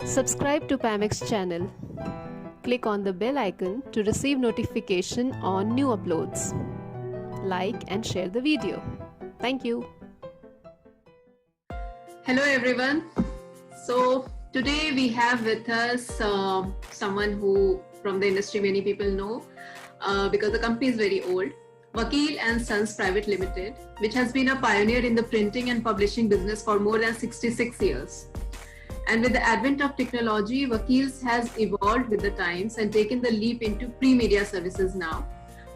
Subscribe to Pamex channel. Click on the bell icon to receive notification on new uploads. Like and share the video. Thank you. Hello everyone. So today we have with us someone who from the industry many people know because the company is very old. Vakil and Sons Private Limited, which has been a pioneer in the printing and publishing business for more than 66 years. And with the advent of technology, Vakils has evolved with the times and taken the leap into pre-media services now,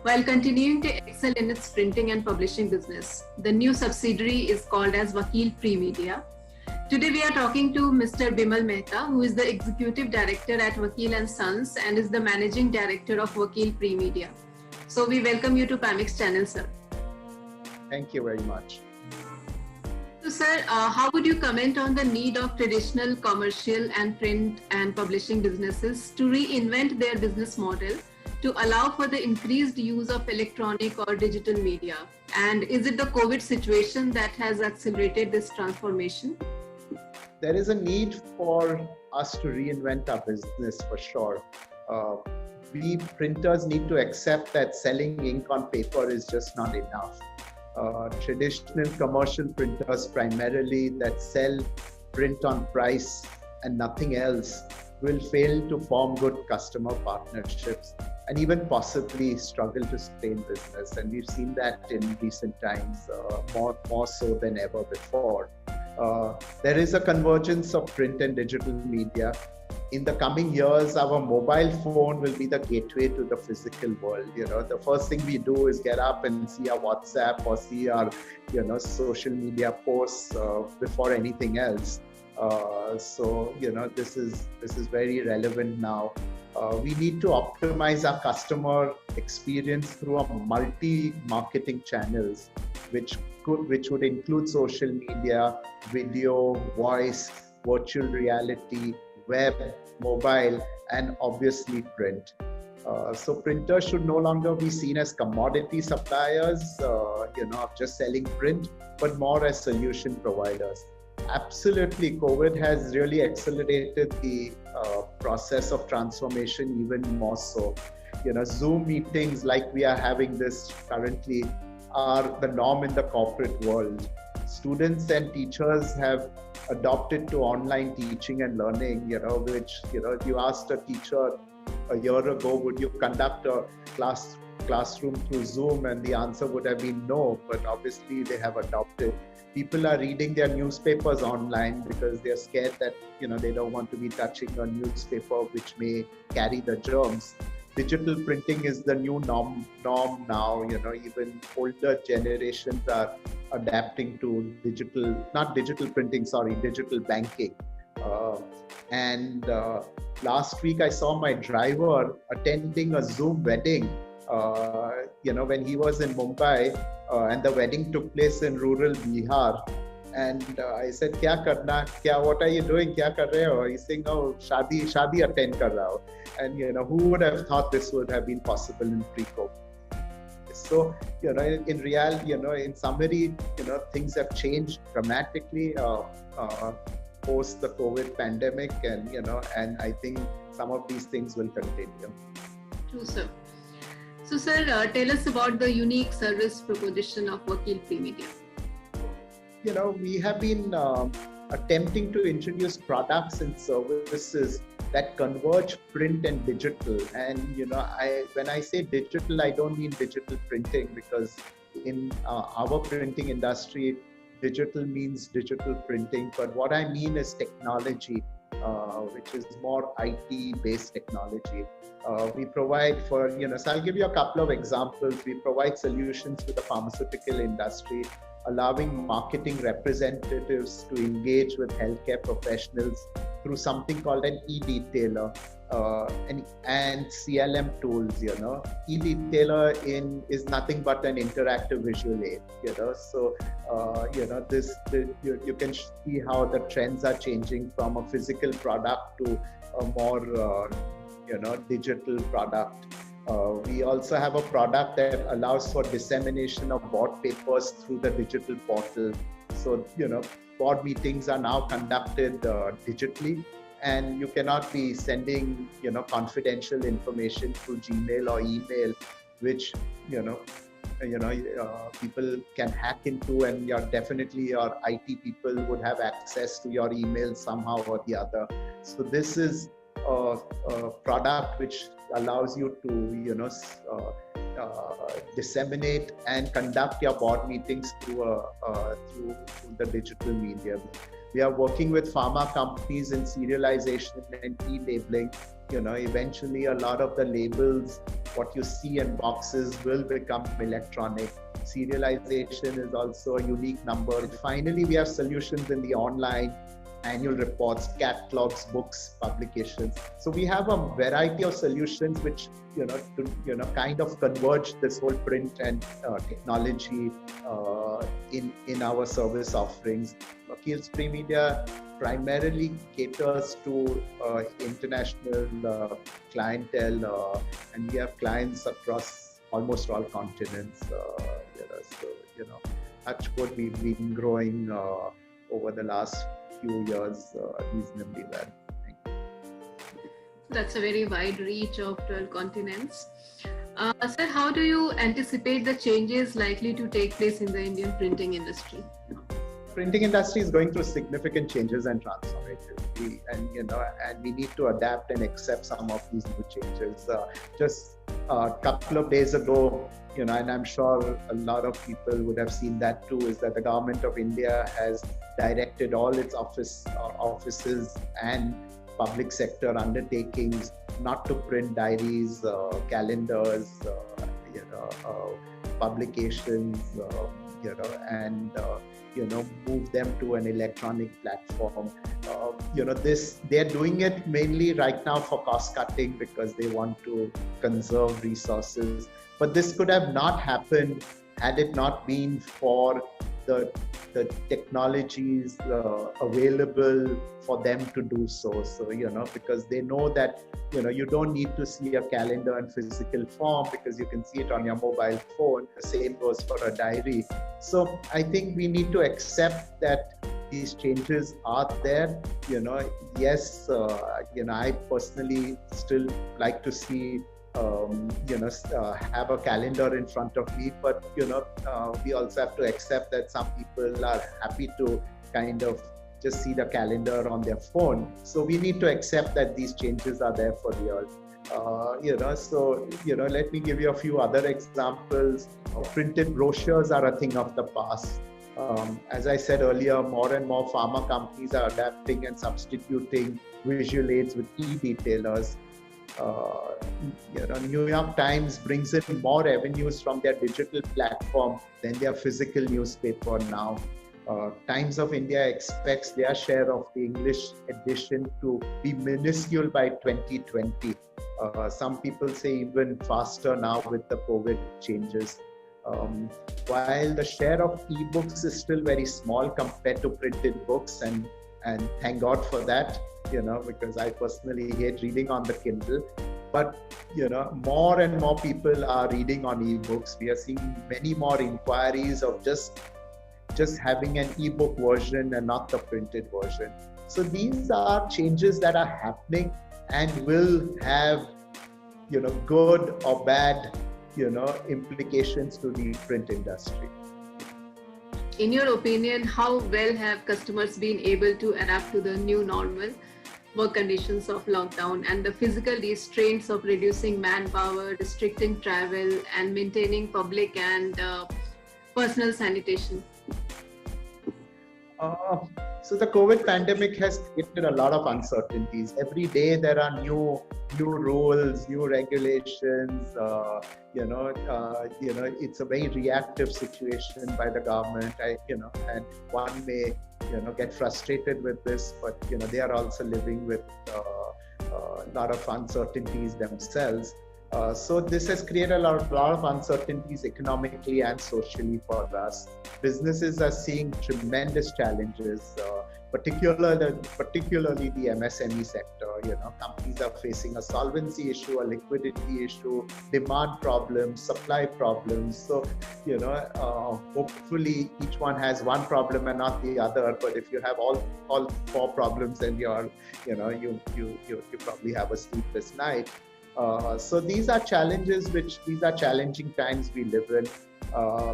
while continuing to excel in its printing and publishing business. The new subsidiary is called as Vakil Pre-Media. Today we are talking to Mr. Bimal Mehta, who is the Executive Director at Vakil & Sons and is the Managing Director of Vakil Pre-Media. So we welcome you to Pamex channel, sir. Thank you very much. So sir, how would you comment on the need of traditional commercial and print and publishing businesses to reinvent their business model to allow for the increased use of electronic or digital media? And is it the COVID situation that has accelerated this transformation? There is a need for us to reinvent our business for sure. We printers need to accept that selling ink on paper is just not enough. Traditional commercial printers primarily that sell print on price and nothing else will fail to form good customer partnerships and even possibly struggle to stay in business. And we've seen that in recent times, more so than ever before. There is a convergence of print and digital media. In the coming years, our mobile phone will be the gateway to the physical world. The first thing we do is get up and see our WhatsApp or see our, social media posts before anything else. So this is very relevant now. We need to optimize our customer experience through a multi-marketing channels, which would include social media, video, voice, virtual reality, web, mobile, and obviously print. So printers should no longer be seen as commodity suppliers, of just selling print, but more as solution providers. Absolutely, COVID has really accelerated the process of transformation even more so. Zoom meetings like we are having this currently are the norm in the corporate world. Students and teachers have adopted to online teaching and learning, which, you asked a teacher a year ago, would you conduct a classroom through Zoom? And the answer would have been no, but obviously they have adopted. People are reading their newspapers online because they're scared that, they don't want to be touching a newspaper which may carry the germs. Digital printing is the new norm now. Even older generations are adapting to digital banking. And last week I saw my driver attending a Zoom wedding, when he was in Mumbai, and the wedding took place in rural Bihar. And I said, what are you doing? Kya kar rahe ho? He's saying, oh, shadi attend kar raha ho. And, who would have thought this would have been possible in pre-COVID? So, in reality, in summary, things have changed dramatically post the COVID pandemic, and I think some of these things will continue. True, sir. So, sir, tell us about the unique service proposition of Vakil Pre-Media. We have been attempting to introduce products and services that converge print and digital. And, when I say digital, I don't mean digital printing, because in our printing industry, digital means digital printing. But what I mean is technology, which is more IT-based technology. We provide for, so I'll give you a couple of examples. We provide solutions to the pharmaceutical industry, allowing marketing representatives to engage with healthcare professionals through something called an e-detailer and CLM tools. E-detailer is nothing but an interactive visual aid. So you can see how the trends are changing from a physical product to a more digital product. We also have a product that allows for dissemination of board papers through the digital portal. So, board meetings are now conducted digitally, and you cannot be sending, confidential information through Gmail or email, which, people can hack into, and definitely your IT people would have access to your email somehow or the other. So this is a product which allows you to, disseminate and conduct your board meetings through the digital medium. We are working with pharma companies in serialization and e-labeling. Eventually a lot of the labels, what you see in boxes, will become electronic. Serialization is also a unique number. Finally, we have solutions in the online, annual reports, catalogs, books, publications. So we have a variety of solutions which, kind of converge this whole print and technology in our service offerings. Vakil's Premedia primarily caters to international clientele, and we have clients across almost all continents. Touch wood, we've been growing over the last few years reasonably well. That's a very wide reach of 12 continents. Sir, how do you anticipate the changes likely to take place in the Indian printing industry? Printing industry is going through significant changes and transformation, and we need to adapt and accept some of these new changes. Just a couple of days ago, and I'm sure a lot of people would have seen that too, is that the government of India has directed all its offices and public sector undertakings not to print diaries, calendars, publications, and move them to an electronic platform. They're doing it mainly right now for cost cutting because they want to conserve resources. But this could have not happened had it not been for the technologies available for them to do so. So, because they know that, you don't need to see a calendar in physical form because you can see it on your mobile phone. The same goes for a diary. So I think we need to accept that these changes are there. Yes, I personally still like to see have a calendar in front of me, but we also have to accept that some people are happy to kind of just see the calendar on their phone. So we need to accept that these changes are there for real. So let me give you a few other examples. Printed brochures are a thing of the past. As I said earlier, more and more pharma companies are adapting and substituting visual aids with e-detailers. New York Times brings in more revenues from their digital platform than their physical newspaper now. Times of India expects their share of the English edition to be minuscule by 2020. Some people say even faster now with the COVID changes. While the share of ebooks is still very small compared to printed books, and thank God for that, because I personally hate reading on the Kindle. But, more and more people are reading on ebooks. We are seeing many more inquiries of just having an ebook version and not the printed version. So these are changes that are happening and will have, good or bad, implications to the print industry. In your opinion, how well have customers been able to adapt to the new normal work conditions of lockdown and the physical restraints of reducing manpower, restricting travel, and maintaining public and personal sanitation? So the COVID pandemic has created a lot of uncertainties. Every day there are new rules, new regulations. It's a very reactive situation by the government. And one may get frustrated with this, but they are also living with a lot of uncertainties themselves. So this has created a lot of uncertainties economically and socially for us. Businesses are seeing tremendous challenges. particularly the MSME sector. Companies are facing a solvency issue, a liquidity issue, demand problems, supply problems. So, hopefully each one has one problem and not the other. But if you have all four problems, then you probably have a sleepless night. So these are challenges, these are challenging times we live in.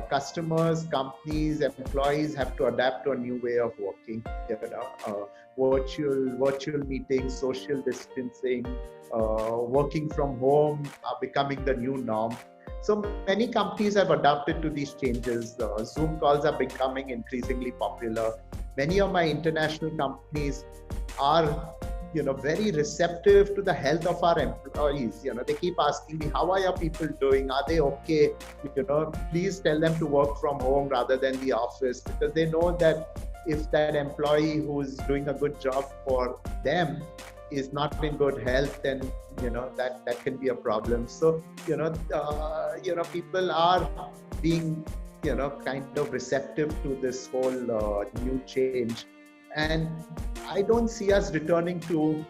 Customers, companies, employees have to adapt to a new way of working. Virtual meetings, social distancing, working from home are becoming the new norm. So many companies have adapted to these changes. Zoom calls are becoming increasingly popular. Many of my international companies are very receptive to the health of our employees. They keep asking me, how are your people doing? Are they okay? Please tell them to work from home rather than the office, because they know that if that employee who's doing a good job for them is not in good health, then that can be a problem. So people are being kind of receptive to this whole new change. And I don't see us returning to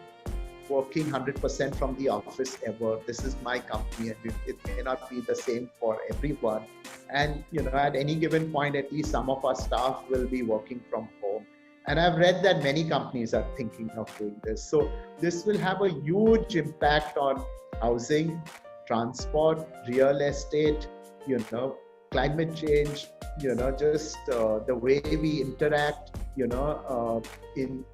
working 100% from the office ever. This is my company, and it may not be the same for everyone. And at any given point, at least some of our staff will be working from home. And I've read that many companies are thinking of doing this. So this will have a huge impact on housing, transport, real estate, climate change, just the way we interact,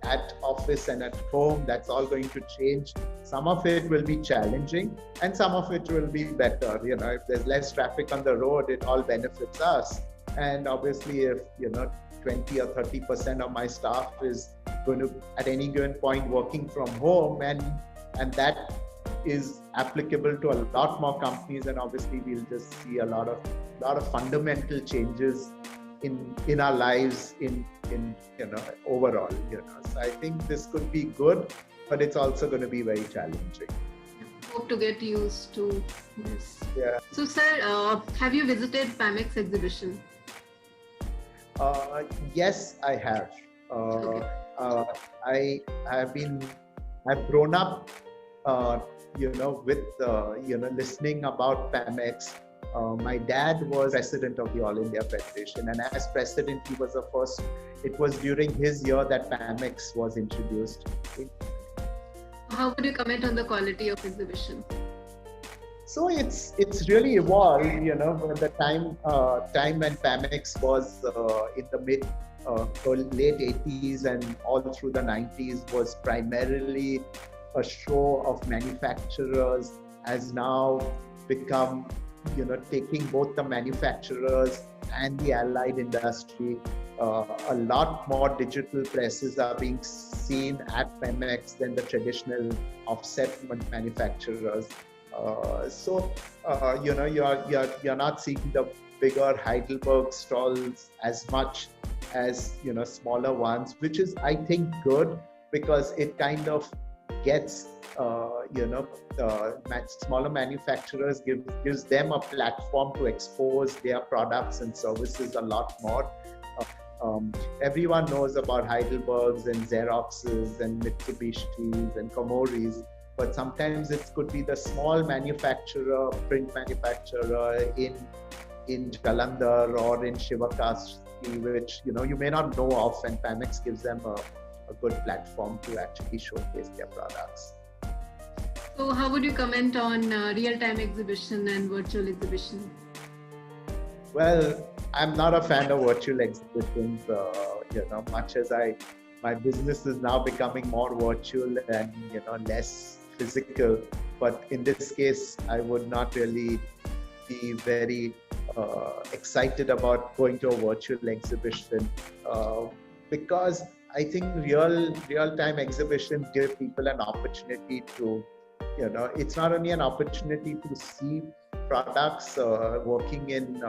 at office and at home. That's all going to change. Some of it will be challenging and some of it will be better. If there's less traffic on the road, it all benefits us. And obviously if 20 or 30% of my staff is going to at any given point working from home, and that is applicable to a lot more companies, and obviously we'll just see a lot of fundamental changes in our lives in overall. So I think this could be good, but it's also going to be very challenging. Hope to get used to this. Yeah. So sir, have you visited PAMEX exhibition? Yes, I have. Okay. I've grown up with listening about PAMEX. My dad was president of the All India Federation, and as president, he was the first. It was during his year that PAMEX was introduced. How would you comment on the quality of exhibition? So it's really evolved. The time when PAMEX was in the late 80s and all through the 90s was primarily a show of manufacturers, has now become taking both the manufacturers and the allied industry. A lot more digital presses are being seen at PAMEX than the traditional offset manufacturers. You're not seeing the bigger Heidelberg stalls as much as smaller ones, which is, I think, good, because it kind of gets smaller manufacturers, gives them a platform to expose their products and services a lot more. Everyone knows about Heidelbergs and Xeroxes and Mitsubishis and Komoris, but sometimes it could be the small manufacturer, print manufacturer in Jalandhar or in Shivakasi, which you may not know of, and PAMEX gives them a good platform to actually showcase their products. So how would you comment on real-time exhibition and virtual exhibition? Well, I'm not a fan of virtual exhibitions, much as my business is now becoming more virtual and less physical. But in this case, I would not really be very excited about going to a virtual exhibition because I think real-time exhibitions give people an opportunity to, it's not only an opportunity to see products working in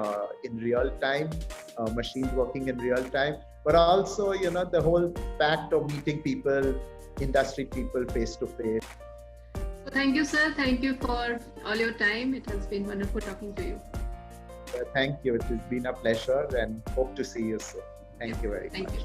real time, machines working in real time, but also, the whole fact of meeting people, industry people face to face. So thank you, sir. Thank you for all your time. It has been wonderful talking to you. Thank you. It has been a pleasure and hope to see you soon. Thank you very much. Thank you.